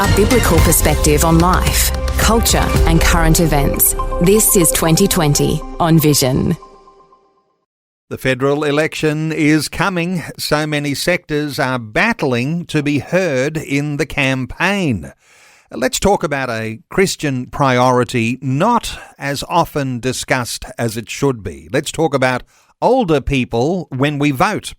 A biblical perspective on life, culture and current events. This is 2020 on Vision. The federal election is coming. So many sectors are battling to be heard in the campaign. Let's talk about a Christian priority not as often discussed as it should be. Let's talk about older people when we vote.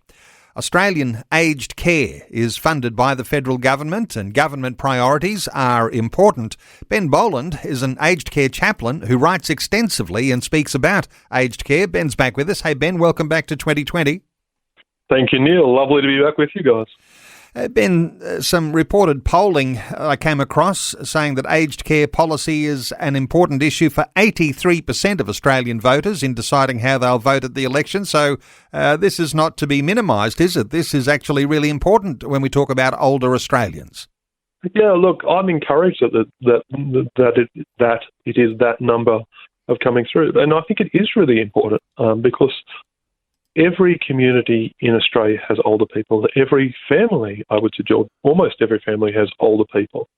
Australian aged care is funded by the federal government and government priorities are important. Ben Boland is an aged care chaplain who writes extensively and speaks about aged care. Ben's back with us. Hey Ben, welcome back to 2020. Thank you, Neil. Lovely to be back with you guys. Ben, some reported polling I came across saying that aged care policy is an important issue for 83% of Australian voters in deciding how they'll vote at the election. So this is not to be minimised, is it? This is actually really important when we talk about older Australians. Yeah, look, I'm encouraged that it is that number of coming through. And I think it is really important because every community in Australia has older people. Every family, I would suggest, almost every family has older people.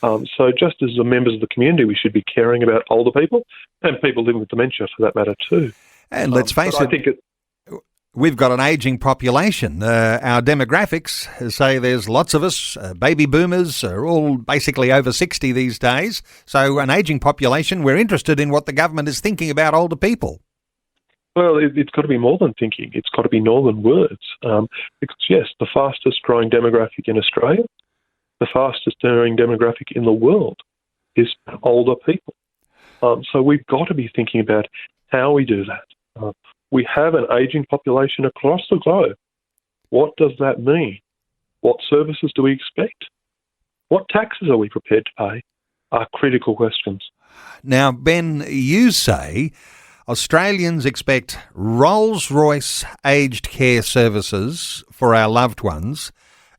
So just as the members of the community, we should be caring about older people and people living with dementia for that matter too. And let's face it, we've got an ageing population. Our demographics say there's lots of us. Baby boomers are all basically over 60 these days. So an ageing population, we're interested in what the government is thinking about older people. Well, it's got to be more than thinking. It's got to be more than words. Because, yes, the fastest growing demographic in Australia, the fastest growing demographic in the world is older people. So we've got to be thinking about how we do that. We have an ageing population across the globe. What does that mean? What services do we expect? What taxes are we prepared to pay? Are critical questions. Now, Ben, you say Australians expect Rolls-Royce aged care services for our loved ones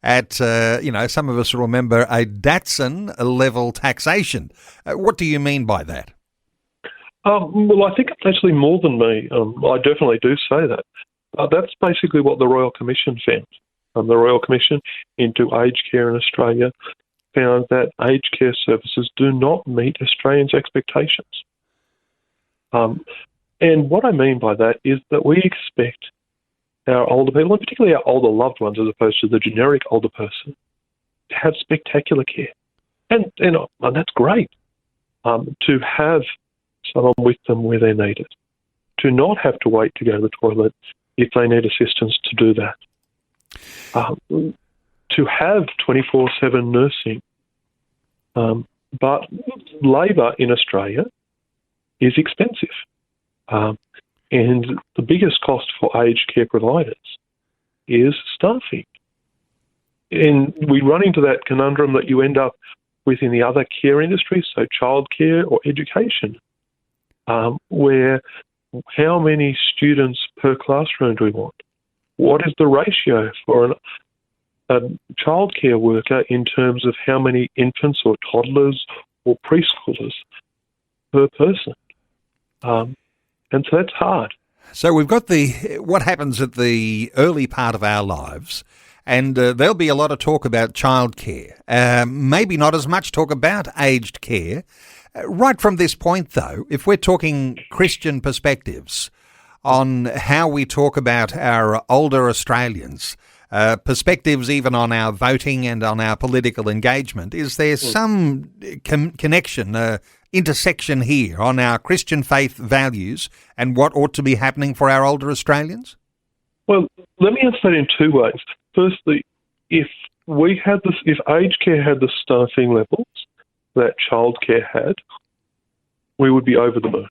at, some of us remember a Datsun-level taxation. What do you mean by that? Well, I think it's actually more than me. I definitely do say that. That's basically what the Royal Commission found. The Royal Commission into aged care in Australia found that aged care services do not meet Australians' expectations. And what I mean by that is that we expect our older people, and particularly our older loved ones as opposed to the generic older person, to have spectacular care. And that's great, to have someone with them where they need it, to not have to wait to go to the toilet if they need assistance to do that, to have 24/7 nursing. But labour in Australia is expensive. And the biggest cost for aged care providers is staffing. And we run into that conundrum that you end up with in the other care industries, so childcare or education, where how many students per classroom do we want? What is the ratio for a childcare worker in terms of how many infants or toddlers or preschoolers per person? And so that's hard. So we've got what happens at the early part of our lives, and there'll be a lot of talk about childcare. Maybe not as much talk about aged care. Right from this point, though, if we're talking Christian perspectives on how we talk about our older Australians, perspectives even on our voting and on our political engagement, is there some connection, intersection here on our Christian faith values and what ought to be happening for our older Australians? Well, let me answer that in two ways. Firstly, if aged care had the staffing levels that childcare had, we would be over the moon.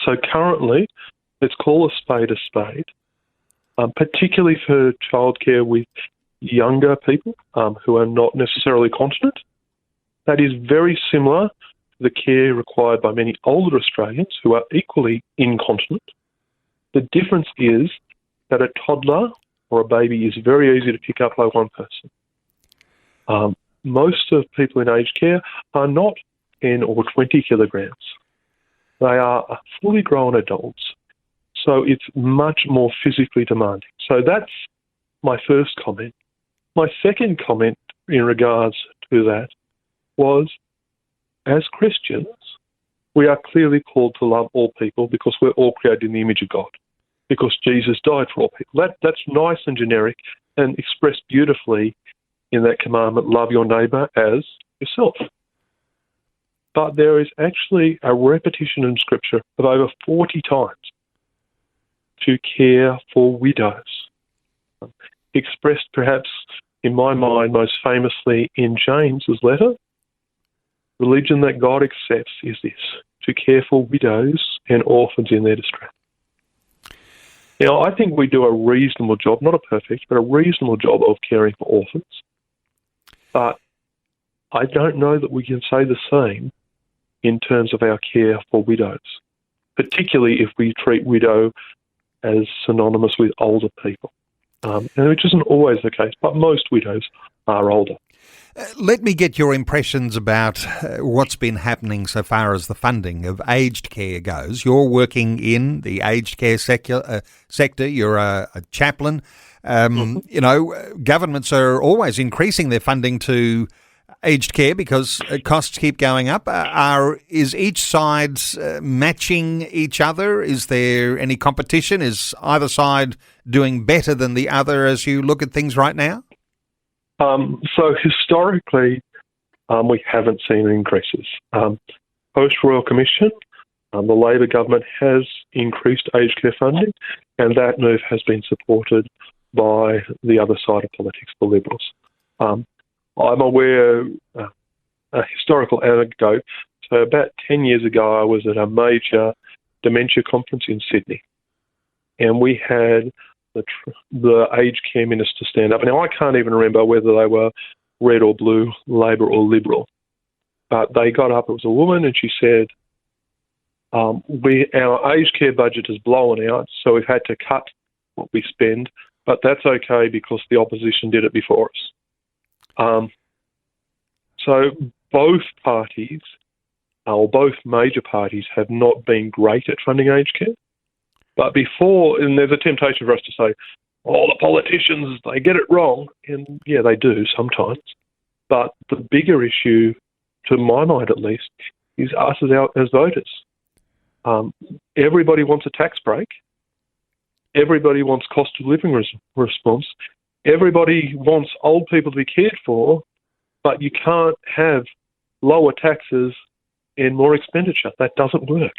So currently, let's call a spade, particularly for childcare with younger people who are not necessarily continent. That is very similar to the care required by many older Australians who are equally incontinent. The difference is that a toddler or a baby is very easy to pick up by one person. Most of people in aged care are not 10 or 20 kilograms. They are fully grown adults. So it's much more physically demanding. So that's my first comment. My second comment in regards to that was, as Christians, we are clearly called to love all people because we're all created in the image of God, because Jesus died for all people. That's nice and generic and expressed beautifully in that commandment, love your neighbour as yourself. But there is actually a repetition in Scripture of over 40 times to care for widows, expressed perhaps in my mind most famously in James's letter. Religion that God accepts is this, to care for widows and orphans in their distress. Now, I think we do a reasonable job, not a perfect, but a reasonable job of caring for orphans. But I don't know that we can say the same in terms of our care for widows, particularly if we treat widow as synonymous with older people, which isn't always the case, but most widows are older. Let me get your impressions about what's been happening so far as the funding of aged care goes. You're working in the aged care sector. You're a chaplain. You know, governments are always increasing their funding to aged care because costs keep going up. Is each side matching each other? Is there any competition? Is either side doing better than the other as you look at things right now? So historically, we haven't seen increases. Post-Royal Commission, the Labor government has increased aged care funding, and that move has been supported by the other side of politics, the Liberals. I'm aware, a historical anecdote, so about 10 years ago I was at a major dementia conference in Sydney, and we had the aged care minister stand up. Now, I can't even remember whether they were red or blue, Labor or Liberal, but they got up, it was a woman, and she said, our aged care budget has blown out, so we've had to cut what we spend, but that's okay because the opposition did it before us. So both parties, or both major parties, have not been great at funding aged care. But before, and there's a temptation for us to say, the politicians, they get it wrong. And yeah, they do sometimes. But the bigger issue, to my mind at least, is us as voters. Everybody wants a tax break. Everybody wants cost of living response. Everybody wants old people to be cared for, but you can't have lower taxes and more expenditure. That doesn't work.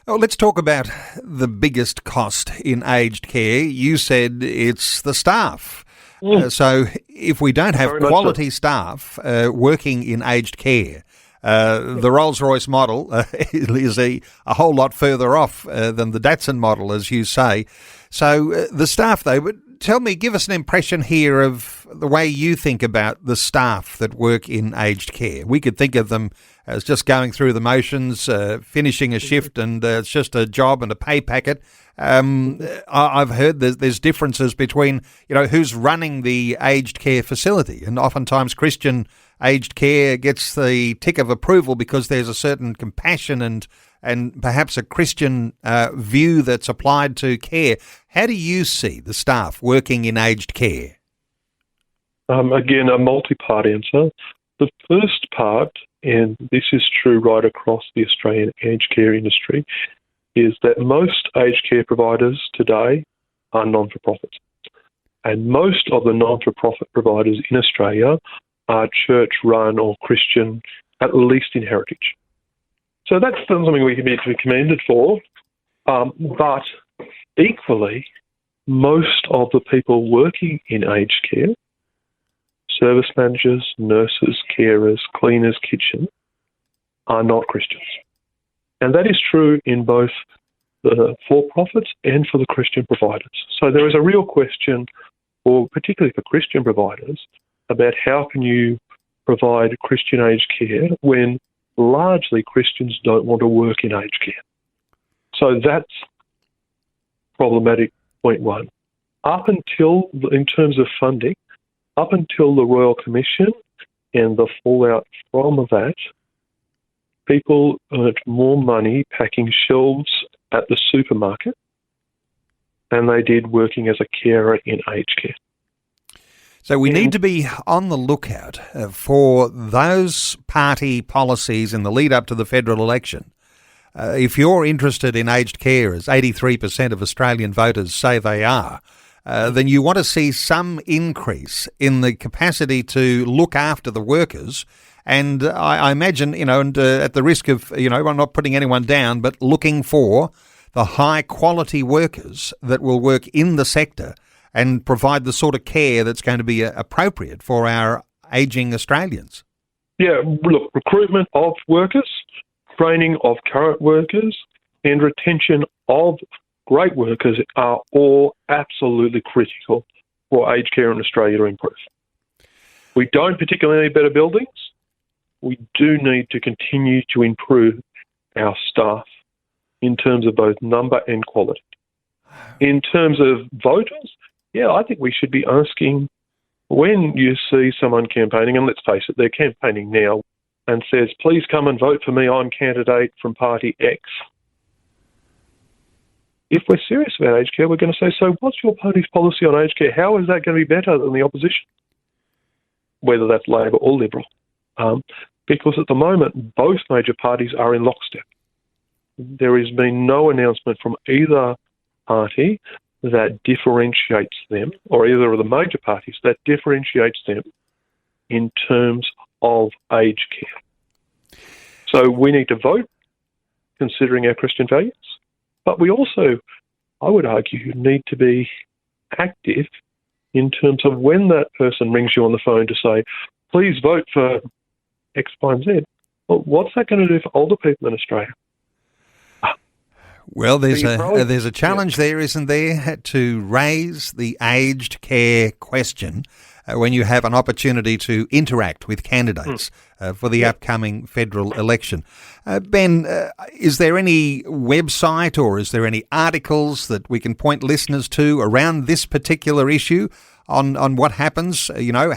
Oh, let's talk about the biggest cost in aged care. You said it's the staff. So if we don't have quality staff working in aged care, the Rolls-Royce model is a whole lot further off than the Datsun model, as you say. So the staff, though, but tell me, give us an impression here of the way you think about the staff that work in aged care. We could think of them as just going through the motions, finishing a shift, and it's just a job and a pay packet. I've heard there's differences between, who's running the aged care facility, and oftentimes Christian aged care gets the tick of approval because there's a certain compassion and perhaps a Christian view that's applied to care. How do you see the staff working in aged care? Again, a multi-part answer. The first part, and this is true right across the Australian aged care industry, is that most aged care providers today are non-for-profit. And most of the non-for-profit providers in Australia are church-run or Christian, at least in heritage. So that's something we can be commended for. But equally, most of the people working in aged care, service managers, nurses, carers, cleaners, kitchen, are not Christians. And that is true in both the for-profits and for the Christian providers. So there is a real question, or particularly for Christian providers, about how can you provide Christian aged care when largely Christians don't want to work in aged care. So that's problematic point one. In terms of funding, up until the Royal Commission and the fallout from that, people earned more money packing shelves at the supermarket than they did working as a carer in aged care. So we need to be on the lookout for those party policies in the lead up to the federal election. If you're interested in aged care, as 83% of Australian voters say they are, then you want to see some increase in the capacity to look after the workers. And I imagine, and at the risk of, I'm not putting anyone down, but looking for the high quality workers that will work in the sector and provide the sort of care that's going to be appropriate for our ageing Australians. Yeah, look, recruitment of workers, training of current workers, and retention of great workers are all absolutely critical for aged care in Australia to improve. We don't particularly need better buildings. We do need to continue to improve our staff in terms of both number and quality. In terms of voters, I think we should be asking, when you see someone campaigning, and let's face it, they're campaigning now, and says, please come and vote for me, I'm candidate from party X. If we're serious about aged care, we're going to say, so what's your party's policy on aged care? How is that going to be better than the opposition? Whether that's Labor or Liberal. Because at the moment, both major parties are in lockstep. There has been no announcement from either party that differentiates them, or either of the major parties that differentiates them in terms of aged care. So we need to vote considering our Christian values, but we also, I would argue, need to be active in terms of when that person rings you on the phone to say, please vote for X, Y, and Z. Well, what's that going to do for older people in Australia? Well, there's a challenge there, isn't there, to raise the aged care question when you have an opportunity to interact with candidates for the upcoming federal election. Ben, is there any website or is there any articles that we can point listeners to around this particular issue on what happens,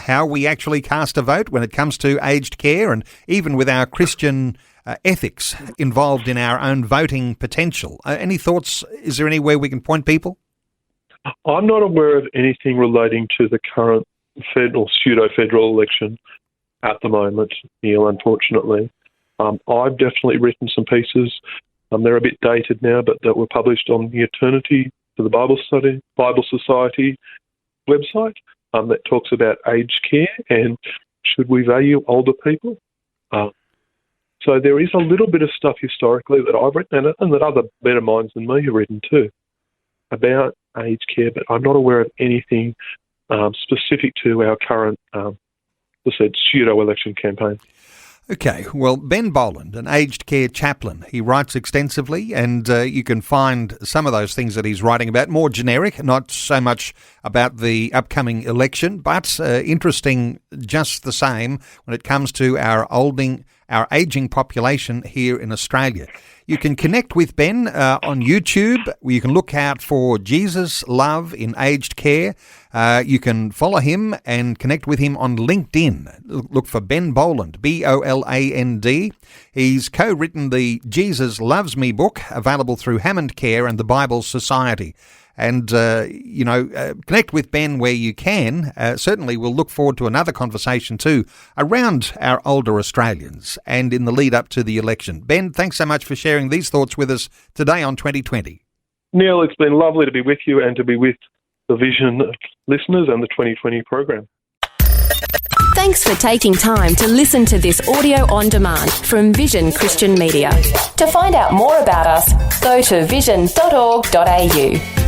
how we actually cast a vote when it comes to aged care, and even with our Christian ethics involved in our own voting potential? Any thoughts? Is there anywhere we can point people? I'm not aware of anything relating to the current federal, pseudo-federal election at the moment, Neil, unfortunately. I've definitely written some pieces. They're a bit dated now, but that were published on the Eternity to the Bible Society website that talks about aged care and should we value older people. So there is a little bit of stuff historically that I've written and that other better minds than me have written too about aged care, but I'm not aware of anything specific to our current, pseudo-election campaign. Okay, well, Ben Boland, an aged care chaplain, he writes extensively, and you can find some of those things that he's writing about, more generic, not so much about the upcoming election, but interesting just the same when it comes to our ageing population here in Australia. You can connect with Ben on YouTube, where you can look out for Jesus Love in Aged Care. You can follow him and connect with him on LinkedIn. Look for Ben Boland, Boland. He's co-written the Jesus Loves Me book, available through Hammond Care and the Bible Society. And, connect with Ben where you can. Certainly we'll look forward to another conversation too around our older Australians and in the lead up to the election. Ben, thanks so much for sharing these thoughts with us today on 2020. Neil, it's been lovely to be with you and to be with the Vision listeners and the 2020 program. Thanks for taking time to listen to this audio on demand from Vision Christian Media. To find out more about us, go to vision.org.au.